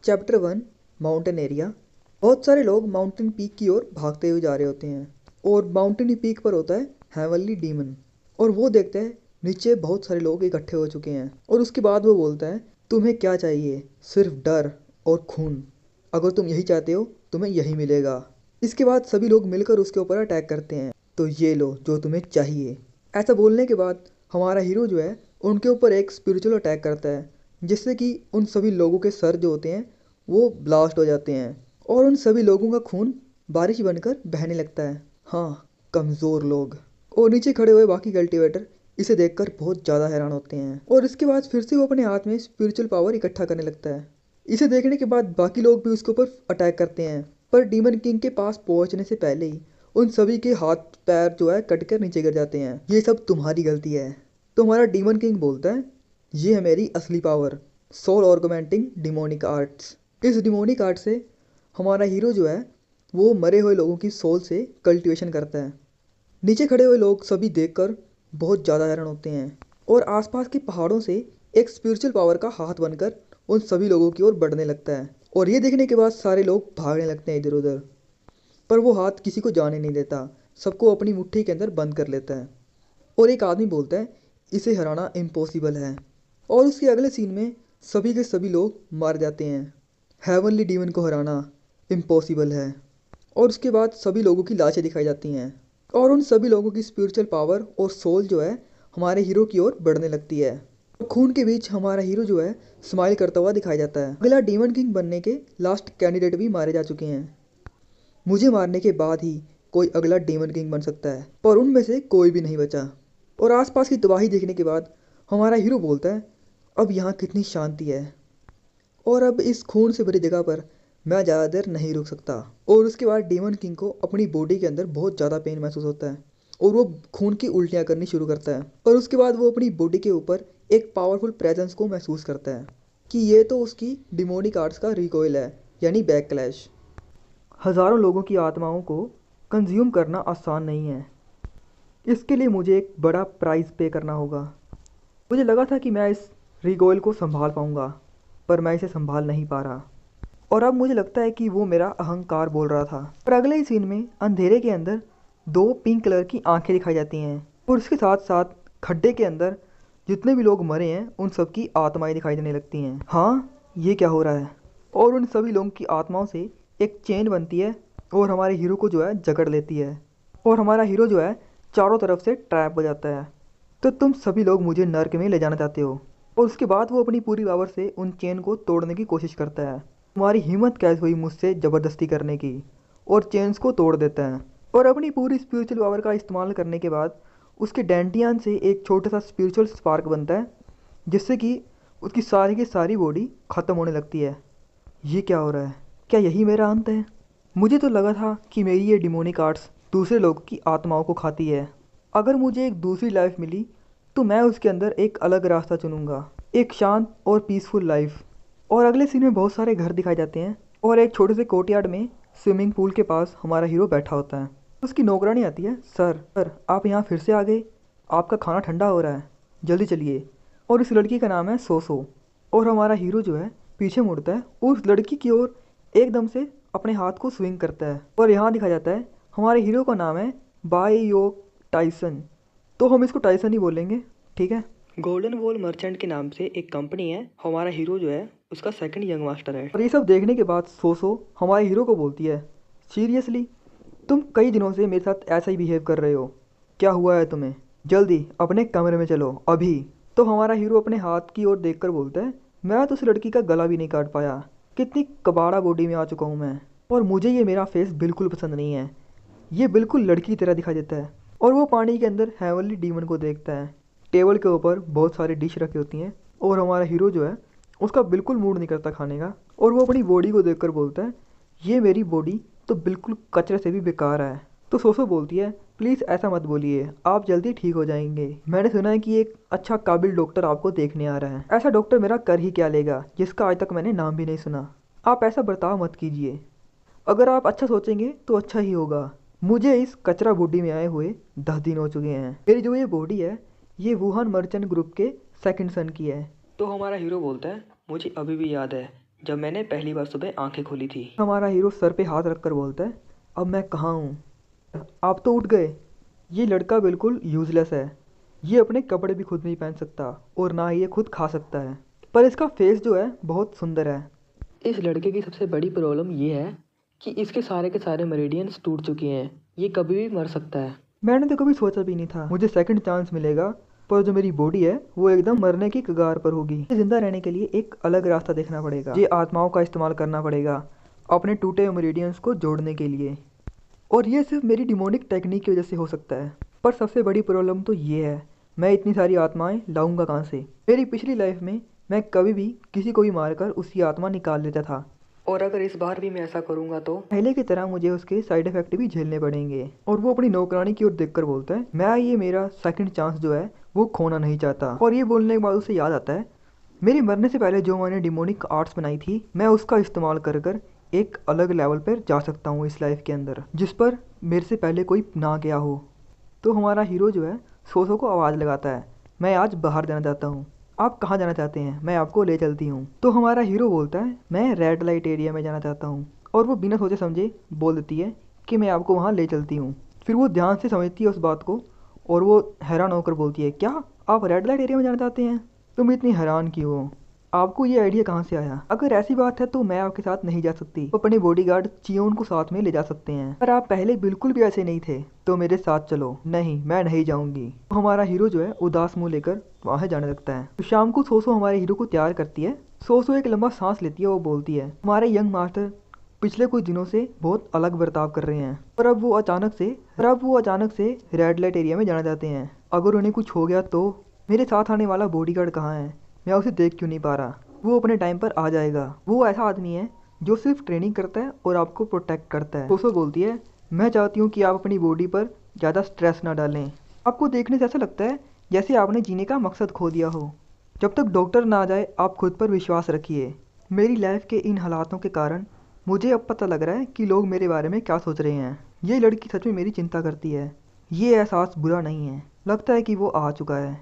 Chapter 1 mountain area. बहुत सारे लोग माउंटेन पीक की ओर भागते हुए जा रहे होते हैं और माउंटेन पीक पर होता है हेवनली डीमन और वो देखता है नीचे बहुत सारे लोग इकट्ठे हो चुके हैं और उसके बाद वो बोलता है तुम्हें क्या चाहिए? सिर्फ डर और खून। अगर तुम यही चाहते हो तुम्हें यही मिलेगा। इसके बाद सभी लोग मिलकर उसके ऊपर अटैक करते हैं। तो ये लो जो तुम्हें चाहिए। ऐसा बोलने के बाद हमारा हीरो जो है उनके ऊपर एक स्पिरिचुअल अटैक करता है जिससे कि उन सभी लोगों के सर जो होते हैं वो ब्लास्ट हो जाते हैं और उन सभी लोगों का खून बारिश बनकर बहने लगता है। हाँ, कमज़ोर लोग। और नीचे खड़े हुए बाकी कल्टीवेटर इसे देखकर बहुत ज़्यादा हैरान होते हैं और इसके बाद फिर से वो अपने हाथ में स्पिरिचुअल पावर इकट्ठा करने लगता है। इसे देखने के बाद बाकी लोग भी उसके ऊपर अटैक करते हैं पर डीमन किंग के पास पहुंचने से पहले ही उन सभी के हाथ पैर जो है कट कर नीचे गिर जाते हैं। ये सब तुम्हारी गलती है। तो हमारा डीमन किंग बोलता है ये है मेरी असली पावर, सोल ऑर्गुमेंटिंग डिमोनिक आर्ट्स। इस डिमोनिक आर्ट से हमारा हीरो जो है वो मरे हुए लोगों की सोल से कल्टीवेशन करता है। नीचे खड़े हुए लोग सभी देखकर बहुत ज़्यादा हैरान होते हैं और आसपास के पहाड़ों से एक स्पिरिचुअल पावर का हाथ बनकर उन सभी लोगों की ओर बढ़ने लगता है और ये देखने के बाद सारे लोग भागने लगते हैं इधर उधर। पर वो हाथ किसी को जाने नहीं देता, सबको अपनी मुट्ठी के अंदर बंद कर लेता है और एक आदमी बोलता है इसे हराना इम्पॉसिबल है और उसके अगले सीन में सभी के सभी लोग मार जाते हैं। हेवनली डीमन को हराना इम्पॉसिबल है और उसके बाद सभी लोगों की लाशें दिखाई जाती हैं और उन सभी लोगों की स्पिरिचुअल पावर और सोल जो है हमारे हीरो की ओर बढ़ने लगती है। खून के बीच हमारा हीरो जो है स्माइल करता हुआ दिखाई जाता है। अगला डीमन किंग बनने के लास्ट कैंडिडेट भी मारे जा चुके हैं। मुझे मारने के बाद ही कोई अगला डीमन किंग बन सकता है पर उनमें से कोई भी नहीं बचा और आसपास की तबाही देखने के बाद हमारा हीरो बोलता है अब यहाँ कितनी शांति है और अब इस खून से भरी जगह पर मैं ज़्यादा देर नहीं रुक सकता। और उसके बाद डीमन किंग को अपनी बॉडी के अंदर बहुत ज़्यादा पेन महसूस होता है और वो खून की उल्टियाँ करनी शुरू करता है और उसके बाद वो अपनी बॉडी के ऊपर एक पावरफुल प्रेजेंस को महसूस करता है कि ये तो उसकी डिमोनिक आर्ट्स का रिकॉइल है यानी बैक क्लैश। हज़ारों लोगों की आत्माओं को कंज्यूम करना आसान नहीं है, इसके लिए मुझे एक बड़ा प्राइस पे करना होगा। मुझे लगा था कि मैं इस रिकॉइल को संभाल पाऊंगा पर मैं इसे संभाल नहीं पा रहा और अब मुझे लगता है कि वो मेरा अहंकार बोल रहा था। पर अगले ही सीन में अंधेरे के अंदर दो पिंक कलर की आंखें दिखाई जाती हैं और उसके साथ साथ खड्डे के अंदर जितने भी लोग मरे हैं उन सब की आत्माएं दिखाई देने लगती हैं। हाँ, ये क्या हो रहा है? और उन सभी लोगों की आत्माओं से एक चेन बनती है और हमारे हीरो को जो है जकड़ लेती है और हमारा हीरो जो है चारों तरफ से ट्रैप हो जाता है। तो तुम सभी लोग मुझे नर्क में ले जाना चाहते हो। और उसके बाद वो अपनी पूरी पावर से उन चेन को तोड़ने की कोशिश करता है। तुम्हारी हिम्मत कैसे हुई मुझसे ज़बरदस्ती करने की? और चेन्स को तोड़ देता है और अपनी पूरी स्पिरिचुअल पावर का इस्तेमाल करने के बाद उसके डेंटियान से एक छोटा सा स्पिरिचुअल स्पार्क बनता है जिससे कि उसकी सारी की सारी बॉडी ख़त्म होने लगती है। ये क्या हो रहा है? क्या यही मेरा अंत है? मुझे तो लगा था कि मेरी ये डिमोनिक आर्ट्स दूसरे लोगों की आत्माओं को खाती है। अगर मुझे एक दूसरी लाइफ मिली तो मैं उसके अंदर एक अलग रास्ता चुनूंगा, एक शांत और पीसफुल लाइफ। और अगले सीन में बहुत सारे घर दिखाए जाते हैं और एक छोटे से कोर्टयार्ड में स्विमिंग पूल के पास हमारा हीरो बैठा होता है। उसकी नौकरानी आती है, सर आप यहाँ फिर से आ गए, आपका खाना ठंडा हो रहा है, जल्दी चलिए। और इस लड़की का नाम है सोसो। और हमारा हीरो जो है पीछे मुड़ता है और उस लड़की की ओर एकदम से अपने हाथ को स्विंग करता है और यहाँ दिखा जाता है हमारे हीरो का नाम है बायो टाइसन। तो हम इसको टाइसन ही बोलेंगे, ठीक है। गोल्डन वॉल मर्चेंट के नाम से एक कंपनी है, हमारा हीरो जो है उसका सेकंड यंग मास्टर है। और ये सब देखने के बाद सोसो हमारे हीरो को बोलती है सीरियसली तुम कई दिनों से मेरे साथ ऐसा ही बिहेव कर रहे हो, क्या हुआ है तुम्हें? जल्दी अपने कमरे में चलो अभी। तो हमारा हीरो अपने हाथ की ओर देखकर बोलता है मैं तो उस लड़की का गला भी नहीं काट पाया, कितनी कबाड़ा बॉडी में आ चुका हूँ मैं और मुझे ये मेरा फेस बिल्कुल पसंद नहीं है, ये बिल्कुल लड़की की तरह दिखाई देता है। और वो पानी के अंदर हेवनली डीमन को देखता है। टेबल के ऊपर बहुत सारी डिश रखी होती हैं और हमारा हीरो जो है उसका बिल्कुल मूड नहीं करता खाने का और वो अपनी बॉडी को देखकर बोलता है ये मेरी बॉडी तो बिल्कुल कचरे से भी बेकार है। तो सोसो बोलती है प्लीज़ ऐसा मत बोलिए, आप जल्दी ठीक हो जाएंगे। मैंने सुना है कि एक अच्छा काबिल डॉक्टर आपको देखने आ रहा है। ऐसा डॉक्टर मेरा कर ही क्या लेगा जिसका आज तक मैंने नाम भी नहीं सुना। आप ऐसा बर्ताव मत कीजिए, अगर आप अच्छा सोचेंगे तो अच्छा ही होगा। मुझे इस कचरा बॉडी में आए हुए 10 दिन हो चुके हैं। मेरी जो ये बॉडी है ये वुहान मर्चेंट ग्रुप के सेकंड सन की है। तो हमारा हीरो बोलता है मुझे अभी भी याद है जब मैंने पहली बार सुबह आंखें खोली थी। हमारा हीरो सर पे हाथ रखकर बोलता है, अब मैं कहाँ हूँ? आप तो उठ गए। ये लड़का बिल्कुल यूजलेस है। ये अपने कपड़े भी खुद नहीं पहन सकता और ना ही ये खुद खा सकता है, पर इसका फेस जो है बहुत सुंदर है। इस लड़के की सबसे बड़ी प्रॉब्लम ये है कि इसके सारे के सारे मेरिडियंस टूट चुके हैं। ये कभी भी मर सकता है। मैंने तो कभी सोचा भी नहीं था मुझे सेकंड चांस मिलेगा, पर जो मेरी बॉडी है वो एकदम मरने की कगार पर होगी। जिंदा रहने के लिए एक अलग रास्ता देखना पड़ेगा। ये आत्माओं का इस्तेमाल करना पड़ेगा अपने टूटे मेरिडियंस को जोड़ने के लिए, और ये सिर्फ मेरी डिमोनिक टेक्निक की वजह से हो सकता है। पर सबसे बड़ी प्रॉब्लम तो ये है, मैं इतनी सारी आत्माएं लाऊंगा कहाँ से? मेरी पिछली लाइफ में मैं कभी भी किसी को भी मारकर उसकी आत्मा निकाल लेता था, और अगर इस बार भी मैं ऐसा करूंगा तो पहले की तरह मुझे उसके साइड इफेक्ट भी झेलने पड़ेंगे। और वो अपनी नौकरानी की ओर देखकर बोलता है, मैं ये मेरा सेकंड चांस जो है वो खोना नहीं चाहता। और ये बोलने के बाद उसे याद आता है, मेरे मरने से पहले जो मैंने डिमोनिक आर्ट्स बनाई थी, मैं उसका इस्तेमाल कर कर एक अलग लेवल पर जा सकता हूँ इस लाइफ के अंदर, जिस पर मेरे से पहले कोई ना गया हो। तो हमारा हीरो जो है सोसो को आवाज़ लगाता है, मैं आज बाहर जाना चाहता हूँ। आप कहाँ जाना चाहते हैं? मैं आपको ले चलती हूँ। तो हमारा हीरो बोलता है, मैं रेड लाइट एरिया में जाना चाहता हूँ। और वो बिना सोचे समझे बोल देती है कि मैं आपको वहाँ ले चलती हूँ। फिर वो ध्यान से समझती है उस बात को, और वो हैरान होकर बोलती है, क्या आप रेड लाइट एरिया में जाना चाहते हैं? तुम इतनी हैरान क्यों हो? आपको ये आइडिया कहाँ से आया? अगर ऐसी बात है तो मैं आपके साथ नहीं जा सकती। तो अपने बॉडीगार्ड चियोन को साथ में ले जा सकते हैं। पर आप पहले बिल्कुल भी ऐसे नहीं थे, तो मेरे साथ चलो। नहीं, मैं नहीं जाऊंगी। तो हमारा हीरो जो है उदास मुंह लेकर वहाँ से जाने लगता है। तो शाम को सोसो हमारे हीरो को तैयार करती है। सोसो एक लंबा सांस लेती है। वो बोलती है, हमारे यंग मास्टर पिछले कुछ दिनों से बहुत अलग बर्ताव कर रहे हैं, पर अब वो अचानक से रेड लाइट एरिया में जाना चाहते हैं। अगर उन्हें कुछ हो गया तो? मेरे साथ आने वाला बॉडीगार्ड कहाँ है? मैं उसे देख क्यों नहीं पा रहा? वो अपने टाइम पर आ जाएगा। वो ऐसा आदमी है जो सिर्फ ट्रेनिंग करता है और आपको प्रोटेक्ट करता है। सोसो बोलती है, मैं चाहती हूँ कि आप अपनी बॉडी पर ज़्यादा स्ट्रेस ना डालें। आपको देखने से ऐसा लगता है जैसे आपने जीने का मकसद खो दिया हो। जब तक डॉक्टर ना आ जाए आप खुद पर विश्वास रखिए। मेरी लाइफ के इन हालातों के कारण मुझे अब पता लग रहा है कि लोग मेरे बारे में क्या सोच रहे हैं। ये लड़की सच में मेरी चिंता करती है। ये एहसास बुरा नहीं है। लगता है कि वो आ चुका है।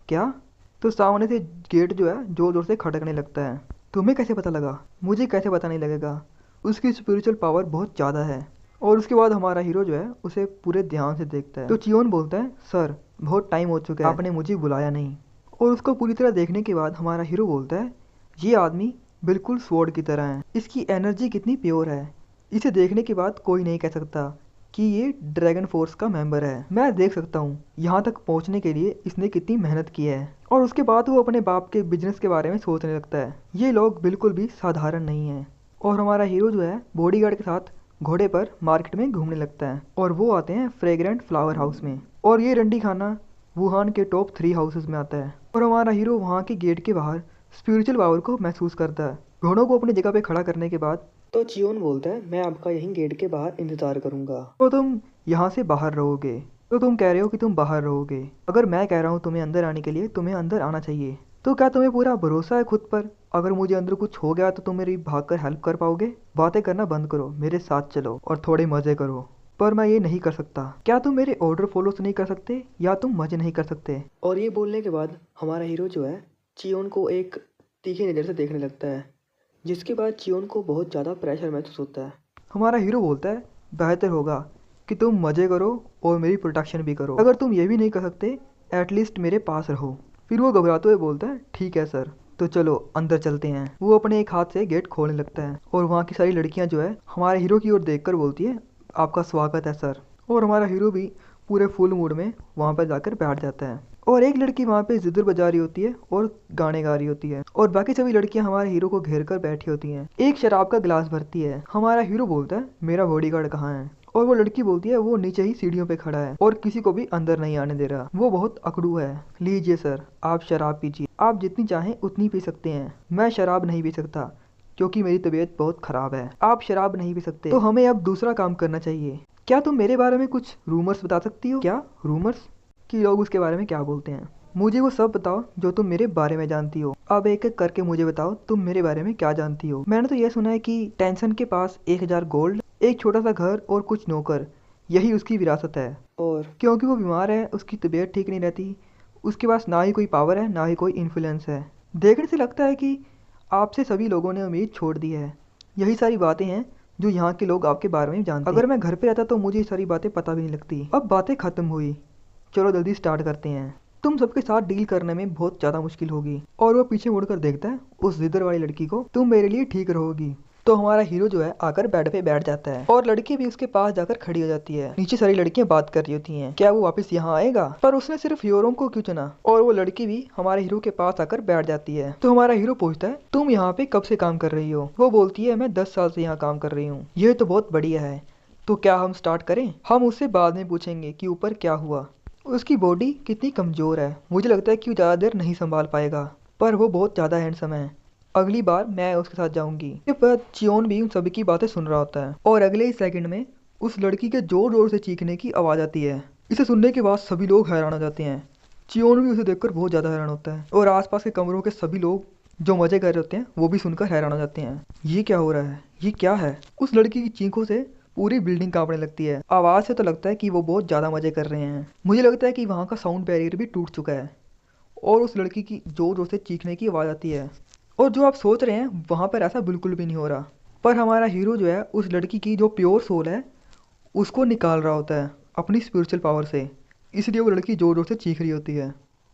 क्या? तो सामने से गेट जो है जोर जोर से खटकने लगता है। तुम्हें कैसे पता लगा? मुझे कैसे पता नहीं लगेगा? उसकी स्पिरिचुअल पावर बहुत ज़्यादा है। और उसके बाद हमारा हीरो जो है उसे पूरे ध्यान से देखता है। तो चियोन बोलता है, सर बहुत टाइम हो चुका है, आपने मुझे बुलाया नहीं। और उसको पूरी तरह देखने के बाद हमारा हीरो बोलता है, ये आदमी बिल्कुल स्वॉर्ड की तरह है। इसकी एनर्जी कितनी प्योर है। इसे देखने के बाद कोई नहीं कह सकता कि ये ड्रैगन फोर्स का मेंबर है। मैं देख सकता हूँ यहाँ तक पहुँचने के लिए इसने कितनी मेहनत की है। और उसके बाद वो अपने बाप के बिजनेस के बारे में सोचने लगता है। ये लोग बिल्कुल भी साधारण नहीं हैं। और हमारा हीरो जो है बॉडीगार्ड के साथ घोड़े पर मार्केट में घूमने लगता है। और वो आते हैं फ्रेग्रेंट फ्लावर हाउस में। और ये रंडी खाना वुहान के टॉप 3 हाउसेस में आता है। और हमारा हीरो वहाँ के गेट के बाहर स्पिरिचुअल पावर को महसूस करता है। घोड़ों को अपनी जगह पे खड़ा करने के बाद तो चियोन बोलता है, मैं आपका यहीं गेट के बाहर इंतजार करूंगा। तो तुम यहाँ से बाहर रहोगे? तो तुम कह रहे हो कि तुम बाहर रहोगे। अगर मैं कह रहा हूँ तुम्हें अंदर आने के लिए, तुम्हें अंदर आना चाहिए। तो क्या तुम्हें पूरा भरोसा है खुद पर? अगर मुझे अंदर कुछ हो गया तो तुम मेरी भाग कर हेल्प कर पाओगे? बातें करना बंद करो, मेरे साथ चलो और थोड़े मजे करो। पर मैं ये नहीं कर सकता। क्या तुम मेरे ऑर्डर फॉलो नहीं कर सकते, या तुम मजे नहीं कर सकते? और ये बोलने के बाद हमारा हीरो जो है चियोन को एक तीखी नज़र से देखने लगता है, जिसके बाद चियोन को बहुत ज़्यादा प्रेशर महसूस होता है। हमारा हीरो बोलता है, बेहतर होगा कि तुम मज़े करो और मेरी प्रोटेक्शन भी करो। अगर तुम ये भी नहीं कर सकते, एटलीस्ट मेरे पास रहो। फिर वो घबराते हुए बोलता है, ठीक है सर, तो चलो अंदर चलते हैं। वो अपने एक हाथ से गेट खोलने लगता है और वहाँ की सारी लड़कियाँ जो है हमारे हीरो की ओर देखकर बोलती है, आपका स्वागत है सर। और हमारा हीरो भी पूरे फुल मूड में वहाँ पर जाकर बैठ जाता है। और एक लड़की वहाँ पे जिद्दर बजा रही होती है और गाने गा रही होती है, और बाकी सभी लड़कियां हमारे हीरो को घेर कर बैठी होती हैं। एक शराब का गिलास भरती है। हमारा हीरो बोलता है, मेरा बॉडीगार्ड कहाँ है? और वो लड़की बोलती है, वो नीचे ही सीढ़ियों पे खड़ा है और किसी को भी अंदर नहीं आने दे रहा। वो बहुत अकड़ू है। लीजिए सर, आप शराब पीजिए, आप जितनी चाहें उतनी पी सकते हैं। मैं शराब नहीं पी सकता क्योंकि मेरी तबीयत बहुत खराब है। आप शराब नहीं पी सकते तो हमें अब दूसरा काम करना चाहिए। क्या तुम मेरे बारे में कुछ रूमर्स बता सकती हो? क्या रूमर्स? कि लोग उसके बारे में क्या बोलते हैं? मुझे वो सब बताओ जो तुम मेरे बारे में जानती हो। अब एक एक करके मुझे बताओ तुम मेरे बारे में क्या जानती हो। मैंने तो ये सुना है कि टेंशन के पास 1000 गोल्ड, एक छोटा सा घर और कुछ नौकर, यही उसकी विरासत है। और क्योंकि वो बीमार है, उसकी तबीयत ठीक नहीं रहती, उसके पास ना ही कोई पावर है ना ही कोई इन्फ्लुएंस है। देखने से लगता है कि आपसे सभी लोगों ने उम्मीद छोड़ दी है। यही सारी बातें हैं जो यहाँ के लोग आपके बारे में जानते हैं। अगर मैं घर पे रहता तो मुझे ये सारी बातें पता भी नहीं लगती। अब बातें खत्म हुई, चलो जल्दी स्टार्ट करते हैं। तुम सबके साथ डील करने में बहुत ज़्यादा मुश्किल होगी। और वो पीछे मुड़कर देखता है उस जिधर वाली लड़की को। तुम मेरे लिए ठीक रहोगी। तो हमारा हीरो जो है आकर बेड पे बैठ जाता है और लड़की भी उसके पास जाकर खड़ी हो जाती है। नीचे सारी लड़कियां बात कर रही होती हैं, क्या वो वापस यहाँ आएगा? पर उसने सिर्फ हीरो को क्यों चुना? और वो लड़की भी हमारे हीरो के पास आकर बैठ जाती है। तो हमारा हीरो पूछता है, तुम यहाँ पे कब से काम कर रही हो? वो बोलती है, मैं 10 साल से यहाँ काम कर रही हूँ। ये तो बहुत बढ़िया है। तो क्या हम स्टार्ट करें? हम उससे बाद में पूछेंगे कि ऊपर क्या हुआ। उसकी बॉडी कितनी कमजोर है, मुझे लगता है कि वो ज़्यादा देर नहीं संभाल पाएगा, पर वो बहुत ज़्यादा हैंडसम है। अगली बार मैं उसके साथ जाऊंगी। ये पर चियोन भी उन सभी की बातें सुन रहा होता है और अगले ही सेकंड में उस लड़की के जोर जोर से चीखने की आवाज़ आती है। इसे सुनने के बाद सभी लोग हैरान हो जाते हैं। चियोन भी उसे देखकर बहुत ज़्यादा हैरान होता है और आसपास के कमरों के सभी लोग जो मजे कर रहे होते हैं वो भी सुनकर हैरान हो जाते हैं। ये क्या हो रहा है? ये क्या है? उस लड़की की चीखों से पूरी बिल्डिंग कांपने लगती है। आवाज़ से तो लगता है कि वो बहुत ज़्यादा मजे कर रहे हैं। मुझे लगता है कि वहाँ का साउंड बैरियर भी टूट चुका है और उस लड़की की जोर जोर से चीखने की आवाज़ आती है। और जो आप सोच रहे हैं वहाँ पर ऐसा बिल्कुल भी नहीं हो रहा। पर हमारा हीरो जो है उस लड़की की जो प्योर सोल है उसको निकाल रहा होता है अपनी स्पिरिचुअल पावर से, इसलिए वो लड़की जोर जोर से चीख रही होती है।